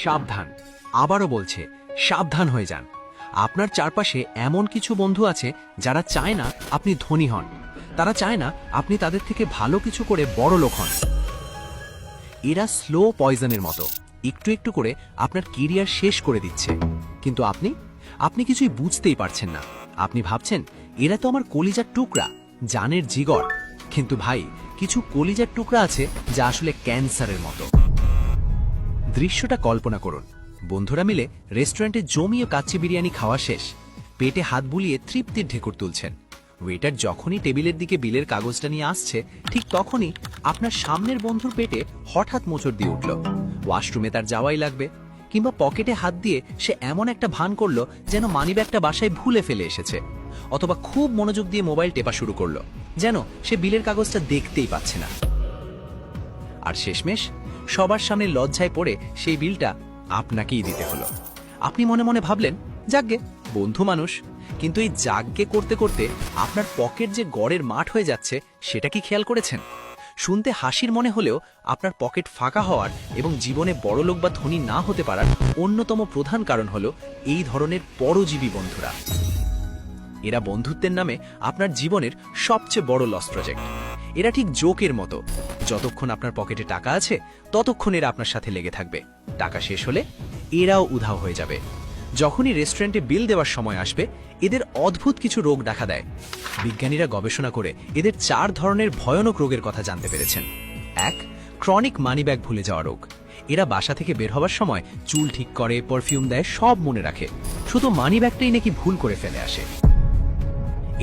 সাবধান, আবারও বলছে সাবধান হয়ে যান। আপনার চারপাশে এমন কিছু বন্ধু আছে যারা চায় না আপনি ধনী হন, তারা চায় না আপনি তাদের থেকে ভালো কিছু করে বড় লোক হন। এরা স্লো পয়জনের মতো, একটু একটু করে আপনার কেরিয়ার শেষ করে দিচ্ছে। কিন্তু আপনি কিছুই বুঝতেই পারছেন না। আপনি ভাবছেন এরা তো আমার কলিজার টুকরা, জানের জিগর। কিন্তু ভাই, কিছু কলিজার টুকরা আছে যা আসলে ক্যান্সারের মতো। দৃশ্যটা কল্পনা করুন, বন্ধুরা মিলে রেস্টুরেন্টে জমিয়ে কাচ্চি বিরিয়ানি খাওয়া শেষ, পেটে হাত বুলিয়ে তৃপ্তির ঢেকুর তুলছেন। ওয়েটার যখনই টেবিলের দিকে বিলের কাগজটা নিয়ে আসছে, ঠিক তখনই আপনার সামনের বন্ধুর পেটে হঠাৎ মোচড় দিয়ে উঠল। ওয়াশরুমে তার যাওয়াই লাগবে, কিংবা পকেটে হাত দিয়ে সে এমন একটা ভান করলো যেন মানিব্যাগটা বাসায় ভুলে ফেলে এসেছে, অথবা খুব মনোযোগ দিয়ে মোবাইল টেপা শুরু করলো যেন সে বিলের কাগজটা দেখতেই পাচ্ছে না। আর শেষমেশ সবার সামনে লজ্জায় পড়ে সেই বিলটা আপনাকেই দিতে হলো। আপনি মনে মনে ভাবলেন, যাগ্গে, বন্ধু মানুষ। কিন্তু এই যাগ্গে করতে করতে আপনার পকেট যে গড়ের মাঠ হয়ে যাচ্ছে, সেটা কি খেয়াল করেছেন? শুনতে হাসির মনে হলেও আপনার পকেট ফাঁকা হওয়ার এবং জীবনে বড়লোক বা ধনী না হতে পারার অন্যতম প্রধান কারণ হলো এই ধরনের পরজীবী বন্ধুরা। এরা বন্ধুত্বের নামে আপনার জীবনের সবচেয়ে বড় লস প্রজেক্ট। এরা ঠিক জোকের মতো, যতক্ষণ আপনার পকেটে টাকা আছে ততক্ষণ এরা আপনার সাথে লেগে থাকবে। টাকা শেষ হলে এরাও উধাও হয়ে যাবে। যখনই রেস্টুরেন্টে বিল দেওয়ার সময় আসবে, এদের অদ্ভুত কিছু রোগ দেখা দেয়। বিজ্ঞানীরা গবেষণা করে এদের 4 ধরনের ভয়ানক রোগের কথা জানতে পেরেছেন। 1. ক্রনিক মানিব্যাগ ভুলে যাওয়া রোগ। এরা বাসা থেকে বের হবার সময় চুল ঠিক করে, পারফিউম দেয়, সব মনে রাখে, শুধু মানিব্যাগটাই নাকি ভুল করে ফেলে আসে।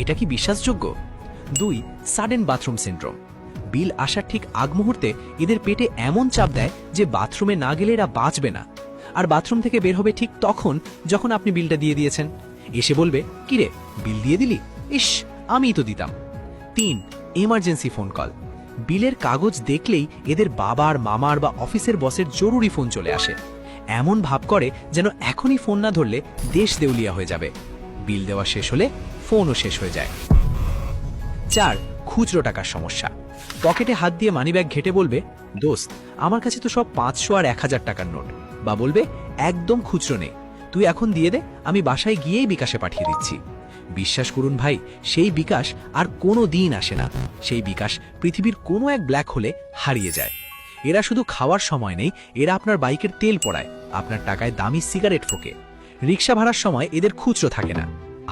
এটা কি বিশ্বাসযোগ্য? 2. Sudden bathroom syndrome. বিল আসার ঠিক আগ মুহূর্তে এদের পেটে এমন চাপ দেয় যে বাথরুমে না গেলে এরা বাঁচবে না, আর বাথরুম থেকে বের হবে ঠিক তখন যখন আপনি বিলটা দিয়ে দিয়েছেন। এসে বলবে, কিরে, বিল দিয়ে দিলি? ইস, আমিই তো দিতাম। 3. Emergency phone call. বিলের কাগজ দেখলেই এদের বাবার, মামার বা অফিসের বসের জরুরি ফোন চলে আসে। এমন ভাব করে যেন এখনই ফোন না ধরলে দেশ দেউলিয়া হয়ে যাবে। বিল দেওয়া শেষ হলে ফোনও শেষ হয়ে যায়। 4. খুচরো টাকার সমস্যা। পকেটে হাত দিয়ে মানিব্যাগ ঘেটে বলবে, দোস্ত, আমার কাছে তো সব 500 আর 1000 টাকার নোট। বা বলবে, একদম খুচরো নেই, তুই এখন দিয়ে দে, আমি বাসায় গিয়েই বিকাশে পাঠিয়ে দিচ্ছি। বিশ্বাস করুন ভাই, সেই বিকাশ আর কোনো দিন আসে না। সেই বিকাশ পৃথিবীর কোনো এক ব্ল্যাক হোলে হারিয়ে যায়। এরা শুধু খাওয়ার সময় নেই, এরা আপনার বাইকের তেল পড়ায়, আপনার টাকায় দামি সিগারেট ফোকে। রিক্সা ভাড়ার সময় এদের খুচরো থাকে না।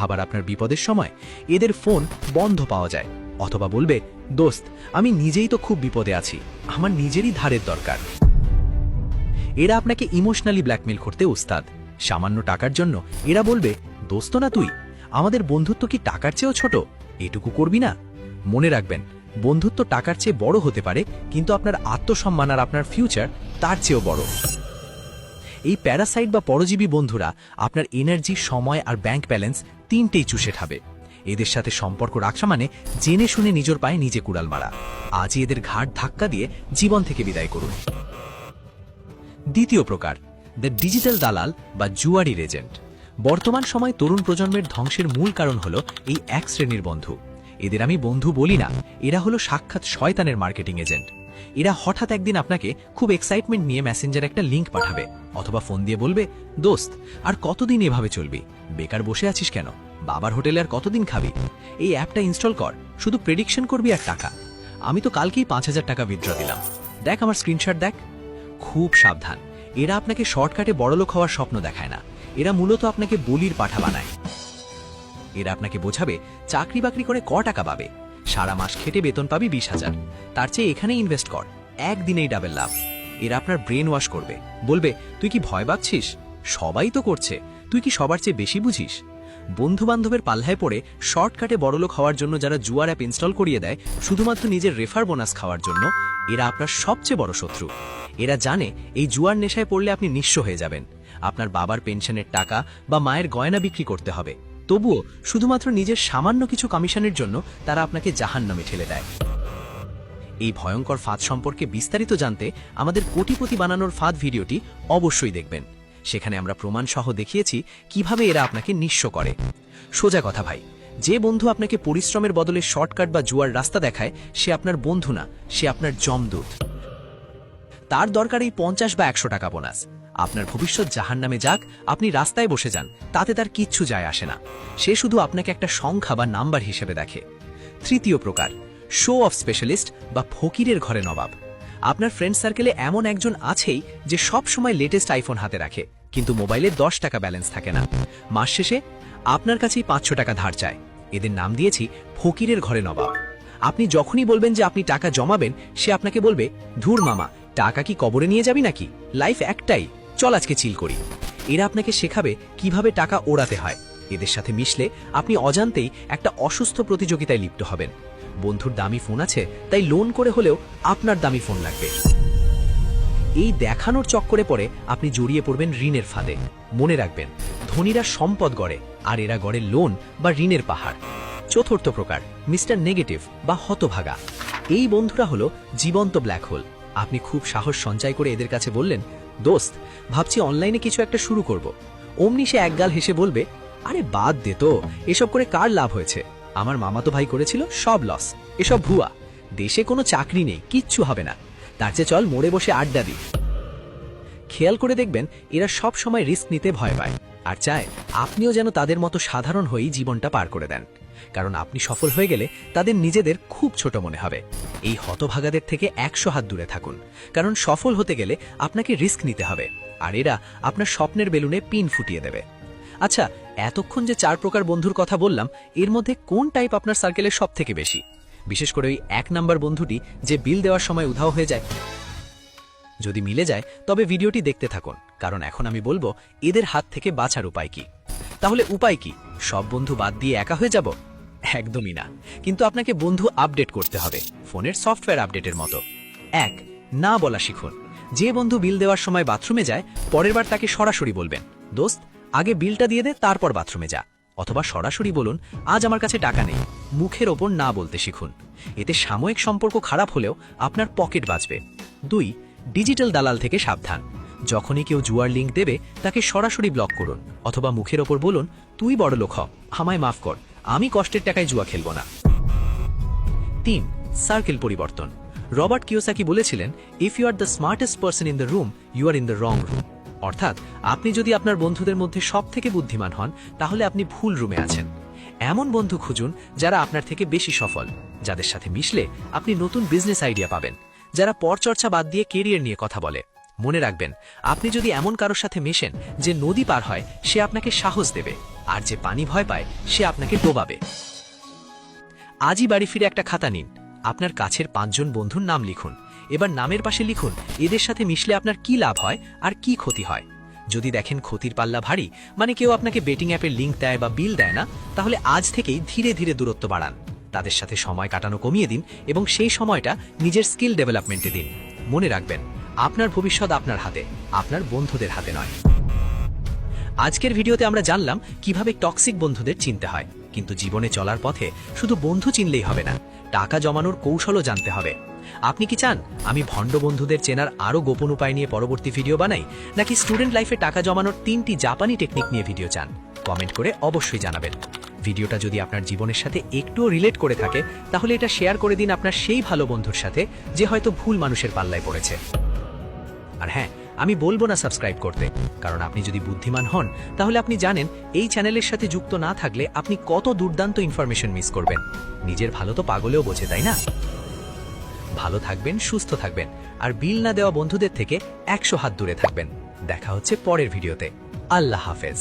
আবার আপনার বিপদের সময় এদের ফোন বন্ধ পাওয়া যায়, অথবা বলবে, দোস্ত, আমি নিজেই তো খুব বিপদে আছি, আমার নিজেরই ধারের দরকার। এরা আপনাকে ইমোশনালি ব্ল্যাকমেল করতে উস্তাদ। সামান্য টাকার জন্য এরা বলবে, দোস্ত না তুই, আমাদের বন্ধুত্ব কি টাকার চেয়েও ছোট? এটুকু করবি না? মনে রাখবেন, বন্ধুত্ব টাকার চেয়ে বড় হতে পারে, কিন্তু আপনার আত্মসম্মান আর আপনার ফিউচার তার চেয়েও বড়। এই প্যারাসাইট বা পরজীবী বন্ধুরা আপনার এনার্জি, সময় আর ব্যাংক ব্যালেন্স তিনটেই চুষে খাবে। এদের সাথে সম্পর্ক রাখা মানে জেনে শুনে নিজের পায়ে নিজে কুড়াল মারা। আজই এদের ঘাট ধাক্কা দিয়ে জীবন থেকে বিদায় করুন। দ্বিতীয় প্রকার, দ্য ডিজিটাল দালাল বা জুয়ারি এজেন্ট। বর্তমান সময় তরুণ প্রজন্মের ধ্বংসের মূল কারণ হলো এই এক শ্রেণীর বন্ধু। এদের আমি বন্ধু বলি না, এরা হলো সাক্ষাৎ শয়তানের মার্কেটিং এজেন্ট। এরা হঠাৎ একদিন আপনাকে খুব এক্সাইটমেন্ট নিয়ে মেসেঞ্জারে একটা লিঙ্ক পাঠাবে, অথবা ফোন দিয়ে বলবে, দোস্ত, আর কতদিন এভাবে চলবি? বেকার বসে আছিস কেন? বাবার হোটেলে আর কতদিন খাবি? এই অ্যাপটা ইনস্টল কর, শুধু প্রেডিকশন করবি আর টাকা। আমি তো কালকেই 5000 টাকা উইথড্র দিলাম, দেখ আমার স্ক্রিনশট দেখ। খুব সাবধান, এরা আপনাকে শর্টকাটে বড়লোক হওয়ার স্বপ্ন দেখায় না, এরা মূলত আপনাকে বলির পাঠা বানায়। এরা আপনাকে বোঝাবে চাকরি বাকরি করে টাকা পাবে, সারা মাস খেটে বেতন পাবি 20,000, তার চেয়ে এখানে ইনভেস্ট কর, একদিনেই ডাবল লাভ। এরা আপনার ব্রেন ওয়াশ করবে, বলবে, তুই কি ভয় পাচ্ছিস? সবাই তো করছে, তুই কি সবার চেয়ে বেশি বুঝিস? বন্ধু বান্ধবের পাল্লায় পড়ে শর্টকাটে বড়লোক হওয়ার জন্য যারা জুয়ার অ্যাপ ইনস্টল করিয়ে দেয় শুধুমাত্র নিজের রেফার বোনাস খাওয়ার জন্য, এরা আপনার সবচেয়ে বড় শত্রু। এরা জানে এই জুয়ার নেশায় পড়লে আপনি নিঃস্ব হয়ে যাবেন, আপনার বাবার পেনশনের টাকা বা মায়ের গয়না বিক্রি করতে হবে, তবুও শুধুমাত্র নিজের সামান্য কিছু কমিশনের জন্য তারা আপনাকে জাহান্নামে ঠেলে দেয়। এই ভয়ঙ্কর ফাঁদ সম্পর্কে বিস্তারিত জানতে আমাদের কোটিপতি বানানোর ফাঁদ ভিডিওটি অবশ্যই দেখবেন। সেখানে আমরা প্রমাণ সহ দেখিয়েছি কিভাবে এরা আপনাকে নিঃস্ব করে। সোজা কথা ভাই, যে বন্ধু আপনাকে পরিশ্রমের বদলে শর্টকাট বা জুয়ার রাস্তা দেখায়, সে আপনার বন্ধু না, সে আপনার যমদূত। তার দরকার এই 50 বা 100 টাকা বোনাস, আপনার ভবিষ্যৎ জাহান্নামে যাক, আপনি রাস্তায় বসে যান, তাতে তার কিচ্ছু যায় আসে না। সে শুধু আপনাকে একটা সংখ্যা বা নাম্বার হিসেবে দেখে। তৃতীয় প্রকার, শো অফ স্পেশালিস্ট বা ফকিরের ঘরে নবাব। আপনার ফ্রেন্ড সার্কেলে এমন একজন আছেই যে সব সময় লেটেস্ট আইফোন হাতে রাখে, কিন্তু মোবাইলে 10 টাকা ব্যালেন্স থাকে না। মাস শেষে আপনার কাছেই 500 টাকা ধার চায়। এদের নাম দিয়েছি ফকিরের ঘরে নবাব। আপনি যখনই বলবেন যে আপনি টাকা জমাবেন, সে আপনাকে বলবে, ধুর মামা, টাকা কি কবরে নিয়ে যাবি নাকি? লাইফ একটাই, চল আজকে চিল করি। এরা আপনাকে শেখাবে কিভাবে টাকা ওড়াতে হয়। এদের সাথে মিশলে আপনি অজান্তেই একটা অসুস্থ প্রতিযোগিতায় লিপ্ত হবেন। বন্ধুর দামি ফোন আছে, তাই লোন করে হলেও আপনার দামি ফোন লাগবে। এই দেখানোর চক্করে পড়ে আপনি জড়িয়ে পড়বেন ঋণের ফাঁদে। মনে রাখবেন, ধনীরা সম্পদ গড়ে, আর এরা গড়ে লোন বা ঋণের পাহাড়। চতুর্থ প্রকার, মিস্টার নেগেটিভ বা হতভাগা। এই বন্ধুরা হলো জীবন্ত ব্ল্যাক হোল। আপনি খুব সাহস সঞ্চয় করে এদের কাছে বললেন, দোস্ত, ভাবছি অনলাইনে কিছু একটা শুরু করব। অমনি সে একগাল হেসে বলবে, আরে বাদ দে তো, এসব করে কার লাভ হয়েছে? আমার মামাতো ভাই করেছিল, সব লস, এসব ভুয়া, দেশে কোনো চাকরি নেই, কিচ্ছু হবে না, তার চেয়ে চল মোড়ে বসে আড্ডা দিই। খেয়াল করে দেখবেন, এরা সব সময় রিস্ক নিতে ভয় পায়, আর চায় আপনিও যেন তাদের মতো সাধারণ হয়েই জীবনটা পার করে দেন। কারণ আপনি সফল হয়ে গেলে তাদের নিজেদের খুব ছোট মনে হবে। এই হতভাগাদের থেকে 100 হাত দূরে থাকুন, কারণ সফল হতে গেলে আপনাকে রিস্ক নিতে হবে, আর এরা আপনার স্বপ্নের বেলুনে পিন ফুটিয়ে দেবে। আচ্ছা, এতক্ষণ যে 4 প্রকার বন্ধুর কথা বললাম, এর মধ্যে কোন টাইপ আপনার সার্কেলের সব থেকে বেশি? বিশেষ করে ওই 1 নাম্বার বন্ধুটি যে বিল দেওয়ার সময় উধাও হয়ে যায়। যদি মিলে যায় তবে ভিডিওটি দেখতে থাকুন, কারণ এখন আমি বলবো এদের হাত থেকে বাঁচার উপায় কি। তাহলে উপায় কি? সব বন্ধু বাদ দিয়ে একা হয়ে যাব? একদমই না, কিন্তু আপনাকে বন্ধু আপডেট করতে হবে, ফোনের সফটওয়্যার আপডেটের মতো। 1, না বলা শিখুন। যে বন্ধু বিল দেওয়ার সময় বাথরুমে যায়, পরের বার তাকে সরাসরি বলবেন, দোস্ত, আগে বিলটা দিয়ে দে, তারপর বাথরুমে যা। অথবা সরাসরি বলুন, আজ আমার কাছে টাকা নেই। মুখের ওপর না বলতে শিখুন। এতে সাময়িক সম্পর্ক খারাপ হলেও আপনার পকেট বাঁচবে। 2, ডিজিটাল দালাল থেকে সাবধান। যখনই কেউ জুয়ার লিঙ্ক দেবে, তাকে সরাসরি ব্লক করুন, অথবা মুখের ওপর বলুন, তুই বড়লোক হ, আমায় মাফ কর, আমি কষ্টের টাকায় জুয়া খেলব না। 3, সার্কেল পরিবর্তন। রবার্ট কিওসাকি বলেছিলেন, if you are the smartest person in the room, you are in the wrong room. অর্থাৎ, আপনি যদি আপনার বন্ধুদের মধ্যে সব থেকে বুদ্ধিমান হন, তাহলে আপনি ভুল রুমে আছেন। এমন বন্ধু খুঁজুন যারা আপনার থেকে বেশি সফল, যাদের সাথে মিশলে আপনি নতুন বিজনেস আইডিয়া পাবেন, যারা পরচর্চা বাদ দিয়ে কেরিয়ার নিয়ে কথা বলে। মনে রাখবেন, আপনি যদি এমন কারোর সাথে মেশেন যে নদী পার হয়, সে আপনাকে সাহস দেবে, আর যে পানি ভয় পায় সে আপনাকে ডোবাবে। আজই বাড়ি ফিরে একটা খাতা নিন, আপনার কাছের 5 জন বন্ধুর নাম লিখুন। এবার নামের পাশে লিখুন এদের সাথে মিশলে আপনার কি লাভ হয় আর কি ক্ষতি হয়। যদি দেখেন ক্ষতির পাল্লা ভারী, মানে কেউ আপনাকে বেটিং অ্যাপের লিঙ্ক দেয় বা বিল দেয় না, তাহলে আজ থেকেই ধীরে ধীরে দূরত্ব বাড়ান। তাদের সাথে সময় কাটানো কমিয়ে দিন এবং সেই সময়টা নিজের স্কিল ডেভেলপমেন্টে দিন। মনে রাখবেন, আপনার ভবিষ্যৎ আপনার হাতে, আপনার বন্ধুদের হাতে নয়। আজকের ভিডিওতে আমরা জানলাম কিভাবে টক্সিক বন্ধুদের চিনতে হয়, কিন্তু জীবনে চলার পথে শুধু বন্ধু চিনলেই হবে না, টাকা জমানোর কৌশলও জানতে হবে। আপনি কি চান আমি ভণ্ড বন্ধুদের চেনার আরও গোপন উপায় নিয়ে পরবর্তী ভিডিও বানাই, নাকি স্টুডেন্ট লাইফে টাকা জমানোর 3টি জাপানি টেকনিক নিয়ে ভিডিও চান? কমেন্ট করে অবশ্যই জানাবেন। ভিডিওটা যদি আপনার জীবনের সাথে একটুও রিলেট করে থাকে, তাহলে এটা শেয়ার করে দিন আপনার সেই ভালো বন্ধুর সাথে যে হয়তো ভুল মানুষের পাল্লায় পড়েছে। আর হ্যাঁ, আমি বলবো না সাবস্ক্রাইব করতে, কারণ আপনি যদি বুদ্ধিমান হন, তাহলে আপনি জানেন এই চ্যানেলের সাথে যুক্ত না থাকলে আপনি কত দুর্দান্ত ইনফরমেশন মিস করবেন। নিজের ভালো তো পাগলেও বোঝে, তাই না? ভালো থাকবেন, সুস্থ থাকবেন, আর বিল না দেওয়া বন্ধুদের থেকে 100 হাত দূরে থাকবেন। দেখা হচ্ছে পরের ভিডিওতে। আল্লাহ হাফেজ।